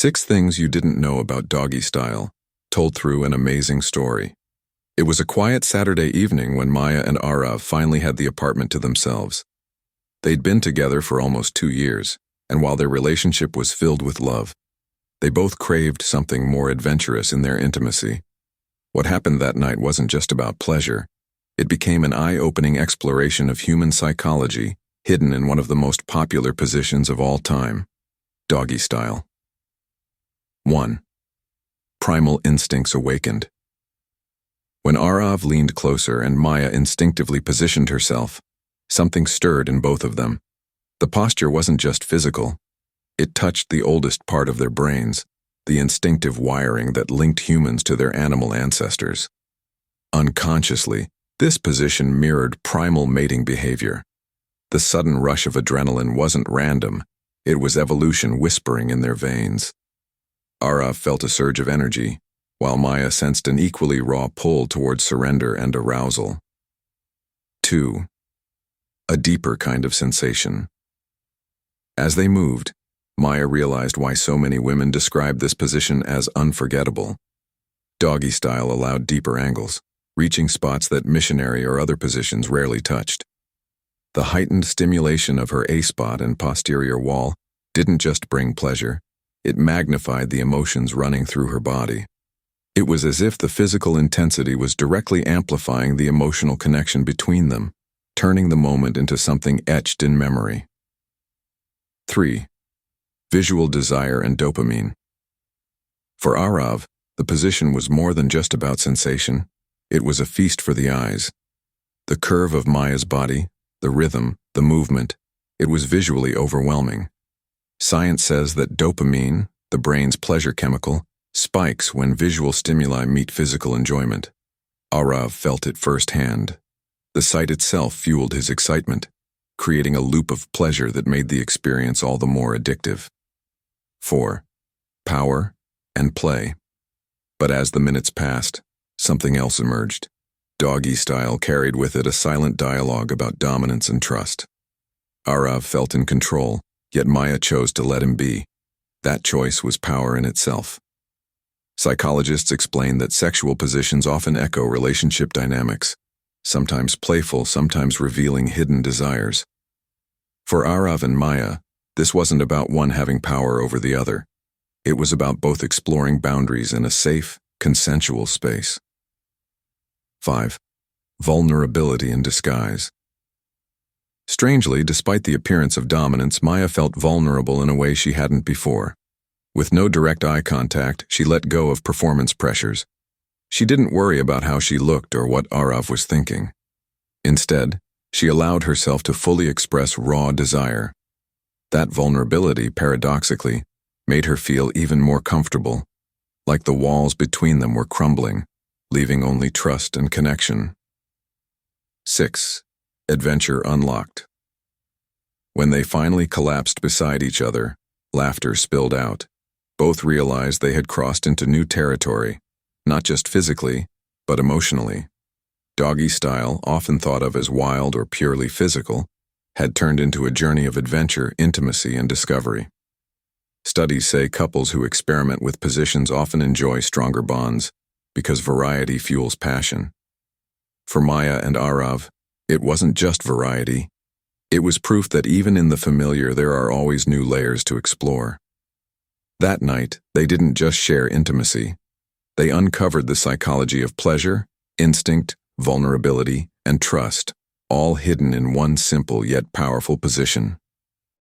6 things you didn't know about doggy style, told through an amazing story. It was a quiet Saturday evening when Maya and Arav finally had the apartment to themselves. They'd been together for almost 2 years, and while their relationship was filled with love, they both craved something more adventurous in their intimacy. What happened that night wasn't just about pleasure. It became an eye-opening exploration of human psychology, hidden in one of the most popular positions of all time: doggy style. 1. Primal instincts awakened. When Arav leaned closer and Maya instinctively positioned herself, something stirred in both of them. The posture wasn't just physical. It touched the oldest part of their brains, the instinctive wiring that linked humans to their animal ancestors. Unconsciously, this position mirrored primal mating behavior. The sudden rush of adrenaline wasn't random. It was evolution whispering in their veins. Arav felt a surge of energy, while Maya sensed an equally raw pull toward surrender and arousal. 2. A deeper kind of sensation. As they moved, Maya realized why so many women describe this position as unforgettable. Doggy style allowed deeper angles, reaching spots that missionary or other positions rarely touched. The heightened stimulation of her A-spot and posterior wall didn't just bring pleasure, it magnified the emotions running through her body. It was as if the physical intensity was directly amplifying the emotional connection between them, turning the moment into something etched in memory. 3. Visual desire and dopamine. For Arav, the position was more than just about sensation. It was a feast for the eyes. The curve of Maya's body, the rhythm, the movement, it was visually overwhelming. Science says that dopamine, the brain's pleasure chemical, spikes when visual stimuli meet physical enjoyment. Arav felt it firsthand. The sight itself fueled his excitement, creating a loop of pleasure that made the experience all the more addictive. 4. Power and play. But as the minutes passed, something else emerged. Doggy style carried with it a silent dialogue about dominance and trust. Arav felt in control, yet Maya chose to let him be. That choice was power in itself. Psychologists explain that sexual positions often echo relationship dynamics, sometimes playful, sometimes revealing hidden desires. For Arav and Maya, this wasn't about one having power over the other. It was about both exploring boundaries in a safe, consensual space. 5. Vulnerability in disguise. Strangely, despite the appearance of dominance, Maya felt vulnerable in a way she hadn't before. With no direct eye contact, she let go of performance pressures. She didn't worry about how she looked or what Arav was thinking. Instead, she allowed herself to fully express raw desire. That vulnerability, paradoxically, made her feel even more comfortable, like the walls between them were crumbling, leaving only trust and connection. 6. Adventure unlocked. When they finally collapsed beside each other, laughter spilled out. Both realized they had crossed into new territory, not just physically, but emotionally. Doggy style, often thought of as wild or purely physical, had turned into a journey of adventure, intimacy, and discovery. Studies say couples who experiment with positions often enjoy stronger bonds because variety fuels passion. For Maya and Arav, it wasn't just variety. It was proof that even in the familiar there are always new layers to explore. That night, they didn't just share intimacy. They uncovered the psychology of pleasure, instinct, vulnerability, and trust, all hidden in one simple yet powerful position.